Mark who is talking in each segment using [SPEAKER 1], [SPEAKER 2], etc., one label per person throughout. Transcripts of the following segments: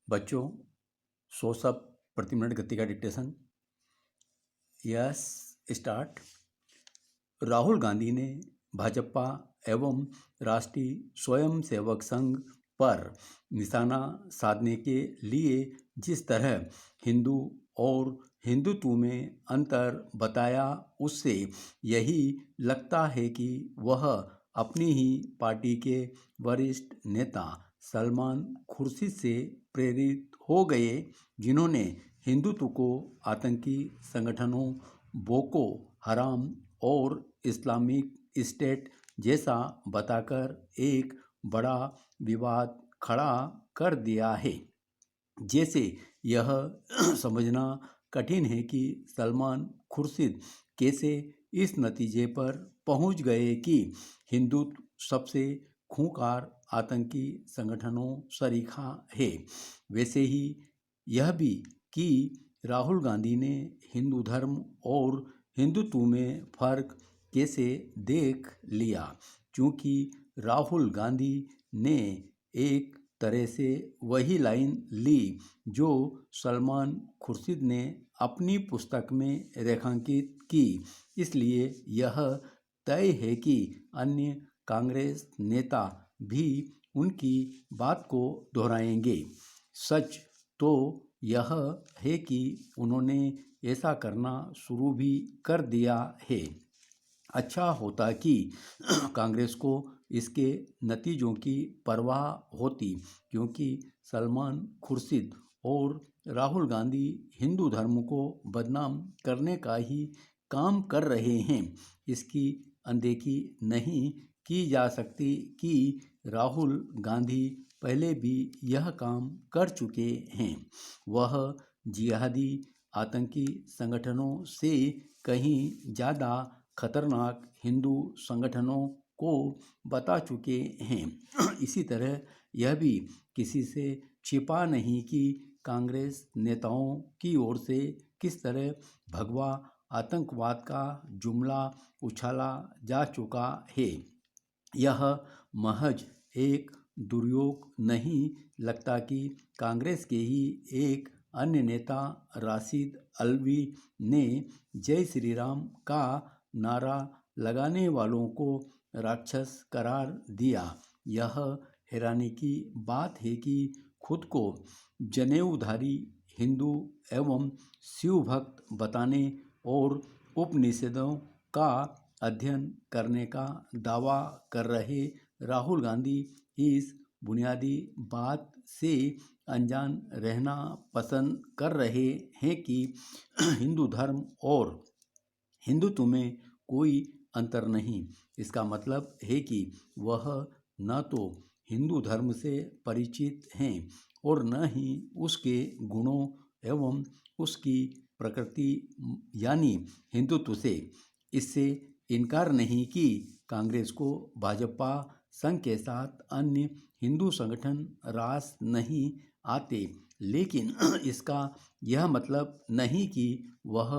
[SPEAKER 1] बच्चों 100 शब्द प्रति मिनट गति का dictation. Yes, start. Rahul Gandhi ने भाजपा एवं राष्ट्रीय स्वयंसेवक संघ पर निशाना साधने के लिए जिस तरह हिंदू और हिंदुत्व में अंतर बताया, उससे यही लगता है कि वह अपनी ही पार्टी के वरिष्ठ नेता सलमान खुर्शीद से प्रेरित हो गए, जिन्होंने हिंदुत्व को आतंकी संगठनों बोको हराम और इस्लामिक स्टेट जैसा बताकर एक बड़ा विवाद खड़ा कर दिया है। जैसे यह समझना कठिन है कि सलमान खुर्शीद कैसे इस नतीजे पर पहुंच गए कि हिंदुत्व सबसे खूंखार आतंकी संगठनों सरीखा है, वैसे ही यह भी कि राहुल गांधी ने हिंदू धर्म और हिंदुत्व में फर्क कैसे देख लिया, क्योंकि राहुल गांधी ने एक तरह से वही लाइन ली जो सलमान खुर्शीद ने अपनी पुस्तक में रेखांकित की। इसलिए यह तय है कि अन्य कांग्रेस नेता भी उनकी बात को दोहराएंगे। सच तो यह है कि उन्होंने ऐसा करना शुरू भी कर दिया है। अच्छा होता कि कांग्रेस को इसके नतीजों की परवाह होती, क्योंकि सलमान खुर्शीद और राहुल गांधी हिंदू धर्म को बदनाम करने का ही काम कर रहे हैं। इसकी अनदेखी नहीं की जा सकती कि राहुल गांधी पहले भी यह काम कर चुके हैं। वह जिहादी आतंकी संगठनों से कहीं ज़्यादा खतरनाक हिंदू संगठनों को बता चुके हैं। इसी तरह यह भी किसी से छिपा नहीं कि कांग्रेस नेताओं की ओर से किस तरह भगवा आतंकवाद का जुमला उछाला जा चुका है। यह महज एक दुर्योग नहीं लगता कि कांग्रेस के ही एक अन्य नेता राशिद अल्वी ने जय श्री राम का नारा लगाने वालों को राक्षस करार दिया। यह हैरानी की बात है कि खुद को जनेऊधारी हिंदू एवं शिव भक्त बताने और उपनिषदों का अध्ययन करने का दावा कर रहे राहुल गांधी इस बुनियादी बात से अनजान रहना पसंद कर रहे हैं कि हिंदू धर्म और हिंदुत्व में कोई अंतर नहीं। इसका मतलब है कि वह न तो हिंदू धर्म से परिचित हैं और न ही उसके गुणों एवं उसकी प्रकृति यानी हिंदुत्व से। इससे इनकार नहीं कि कांग्रेस को भाजपा संघ के साथ अन्य हिंदू संगठन रास नहीं आते, लेकिन इसका यह मतलब नहीं कि वह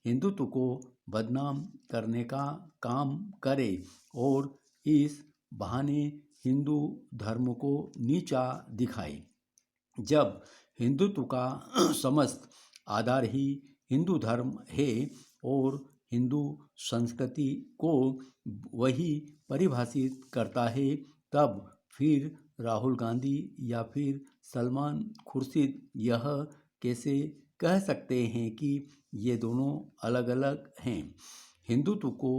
[SPEAKER 1] हिंदुत्व को बदनाम करने का काम करे और इस बहाने हिंदू धर्म को नीचा दिखाए। जब हिंदुत्व का समस्त आधार ही हिंदू धर्म है और हिंदू संस्कृति को वही परिभाषित करता है, तब फिर राहुल गांधी या फिर सलमान खुर्शीद यह कैसे कह सकते हैं कि ये दोनों अलग अलग हैं। हिंदुत्व को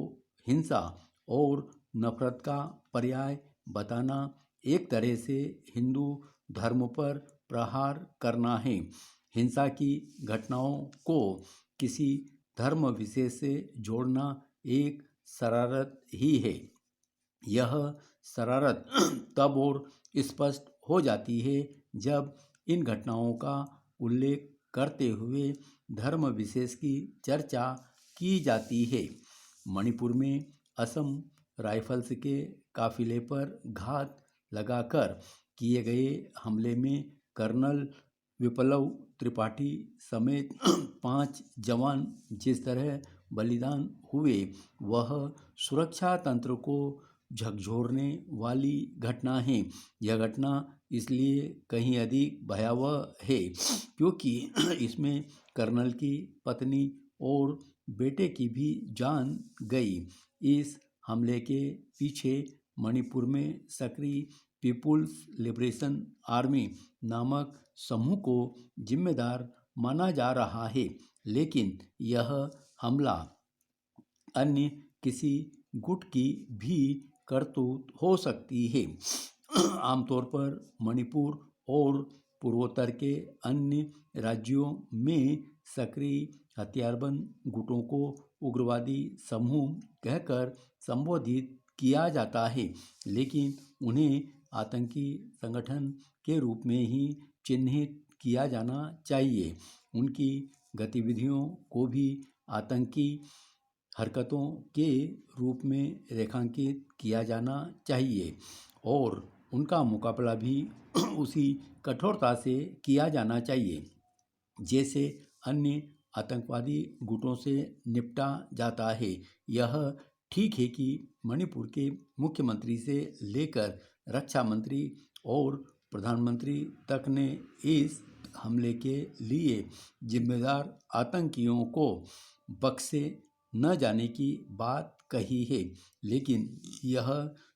[SPEAKER 1] हिंसा और नफरत का पर्याय बताना एक तरह से हिंदू धर्म पर प्रहार करना है। हिंसा की घटनाओं को किसी धर्म विशेष से जोड़ना एक शरारत ही है। यह शरारत तब और स्पष्ट हो जाती है जब इन घटनाओं का उल्लेख करते हुए धर्म विशेष की चर्चा की जाती है। मणिपुर में असम राइफल्स के काफिले पर घात लगाकर किए गए हमले में कर्नल विप्लव त्रिपाठी समेत 5 जवान जिस तरह बलिदान हुए, वह सुरक्षा तंत्र को झकझोरने वाली घटना है। यह घटना इसलिए कहीं अधिक भयावह है क्योंकि इसमें कर्नल की पत्नी और बेटे की भी जान गई। इस हमले के पीछे मणिपुर में सक्रिय पीपुल्स लिबरेशन आर्मी नामक समूह को जिम्मेदार माना जा रहा है, लेकिन यह हमला अन्य किसी गुट की भी करतूत हो सकती है। आमतौर पर मणिपुर और पूर्वोत्तर के अन्य राज्यों में सक्रिय हथियारबंद गुटों को उग्रवादी समूह कहकर संबोधित किया जाता है, लेकिन उन्हें आतंकी संगठन के रूप में ही चिन्हित किया जाना चाहिए। उनकी गतिविधियों को भी आतंकी हरकतों के रूप में रेखांकित किया जाना चाहिए और उनका मुकाबला भी उसी कठोरता से किया जाना चाहिए जैसे अन्य आतंकवादी गुटों से निपटा जाता है। यह ठीक है कि मणिपुर के मुख्यमंत्री से लेकर रक्षा मंत्री और प्रधानमंत्री तक ने इस हमले के लिए जिम्मेदार आतंकियों को बख्शे न जाने की बात कही है, लेकिन यह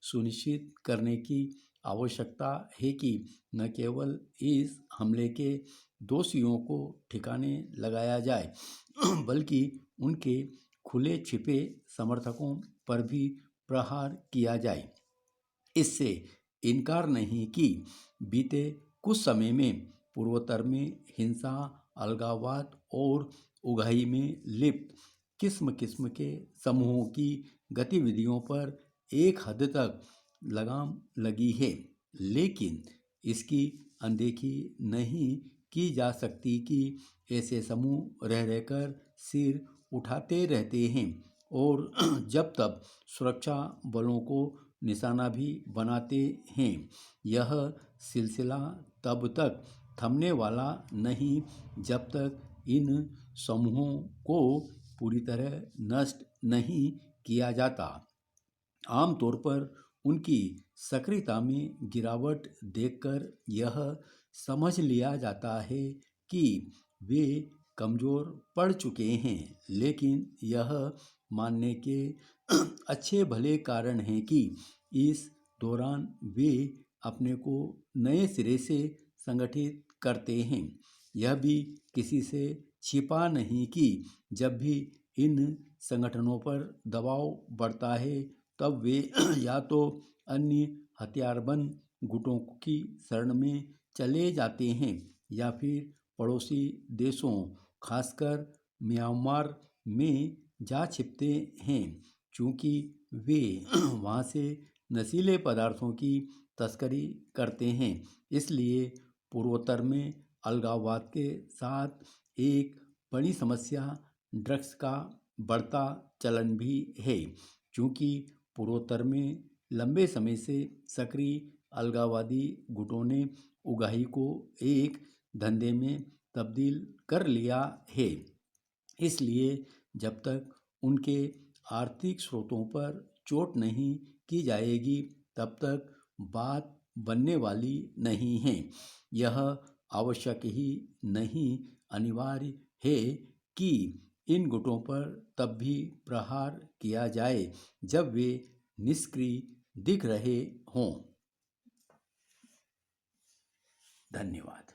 [SPEAKER 1] सुनिश्चित करने की आवश्यकता है कि न केवल इस हमले के दोषियों को ठिकाने लगाया जाए बल्कि उनके खुले छिपे समर्थकों पर भी प्रहार किया जाए। इससे इनकार नहीं कि बीते कुछ समय में पूर्वोत्तर में हिंसा, अलगाववाद और उगाही में लिप्त किस्म किस्म के समूहों की गतिविधियों पर एक हद तक लगाम लगी है, लेकिन इसकी अनदेखी नहीं की जा सकती कि ऐसे समूह रह रहकर सिर उठाते रहते हैं और जब तक सुरक्षा बलों को निशाना भी बनाते हैं। यह सिलसिला तब तक थमने वाला नहीं जब तक इन समूहों को पूरी तरह नष्ट नहीं किया जाता। आमतौर पर उनकी सक्रियता में गिरावट देखकर यह समझ लिया जाता है कि वे कमज़ोर पड़ चुके हैं, लेकिन यह मानने के अच्छे भले कारण हैं कि इस दौरान वे अपने को नए सिरे से संगठित करते हैं। यह भी किसी से छिपा नहीं कि जब भी इन संगठनों पर दबाव बढ़ता है तब वे या तो अन्य हथियारबंद गुटों की शरण में चले जाते हैं या फिर पड़ोसी देशों खासकर म्यांमार में जा छिपते हैं, क्योंकि वे वहाँ से नशीले पदार्थों की तस्करी करते हैं। इसलिए पूर्वोत्तर में अलगाववाद के साथ एक बड़ी समस्या ड्रग्स का बढ़ता चलन भी है, क्योंकि पूर्वोत्तर में लंबे समय से सक्रिय अलगाववादी गुटों ने उगाही को एक धंधे में तब्दील कर लिया है। इसलिए जब तक उनके आर्थिक स्रोतों पर चोट नहीं की जाएगी तब तक बात बनने वाली नहीं है। यह आवश्यक ही नहीं, अनिवार्य है कि इन गुटों पर तब भी प्रहार किया जाए जब वे निष्क्रिय दिख रहे हों। धन्यवाद।